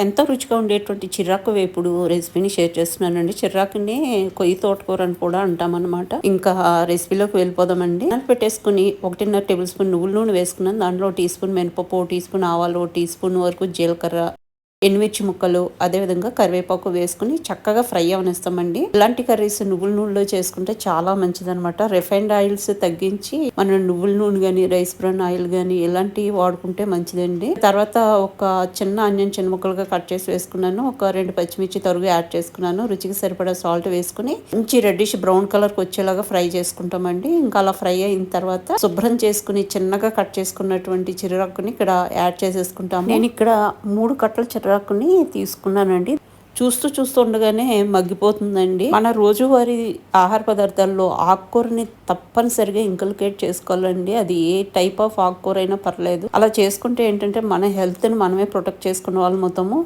ఎంతో రుచిగా ఉండేటువంటి చిర్రాకు వేపుడు రెసిపీని షేర్ చేస్తున్నానండి. చిర్రాకుని కొయ్యి తోటకూర అని కూడా అంటామన్నమాట. ఇంకా రెసిపీలోకి వెళ్ళిపోదామండి. పెట్టేసుకుని 1.5 టేబుల్ స్పూన్ నువ్వుల నూనె వేసుకున్నాను. దాంట్లో టీ స్పూన్ మినపప్పు, టీ స్పూన్ ఆవాలు, టీ స్పూన్ వరకు జీలకర్ర, ఎండుమిర్చి ముక్కలు, అదేవిధంగా కరివేపాకు వేసుకుని చక్కగా ఫ్రై అవనిస్తామండి. ఇలాంటి కర్రీస్ నువ్వుల నూనెలో చేసుకుంటే చాలా మంచిదనమాట. రిఫైన్డ్ ఆయిల్స్ తగ్గించి మనం నువ్వుల నూనె గానీ, రైస్ బ్రాన్ ఆయిల్ గానీ ఇలాంటివి వాడుకుంటే మంచిదండి. తర్వాత ఒక చిన్న ఆనియన్ చిన్న ముక్కలుగా కట్ చేసి వేసుకున్నాను. ఒక 2 పచ్చిమిర్చి తరుగు యాడ్ చేసుకున్నాను. రుచికి సరిపడా సాల్ట్ వేసుకుని మంచి రెడ్డిష్ బ్రౌన్ కలర్ కి వచ్చేలాగా ఫ్రై చేసుకుంటామండి. ఇంకా అలా ఫ్రై అయిన తర్వాత శుభ్రం చేసుకుని చిన్నగా కట్ చేసుకున్నటువంటి చిరాకుని ఇక్కడ యాడ్ చేసేసుకుంటాము. నేను ఇక్కడ 3 కట్టల చిరాకుని తీసుకున్నానండి. చూస్తూ ఉండగానే మగ్గిపోతుందండి. మన రోజువారీ ఆహార పదార్థాల్లో ఆకుకూరని తప్పనిసరిగా ఇంకల్కేట్ చేసుకోవాలండి. అది ఏ టైప్ ఆఫ్ ఆకుకూర అయినా పర్లేదు. అలా చేసుకుంటే ఏంటంటే మన హెల్త్ ని మనమే ప్రొటెక్ట్ చేసుకున్న వాళ్ళం అవుతాము.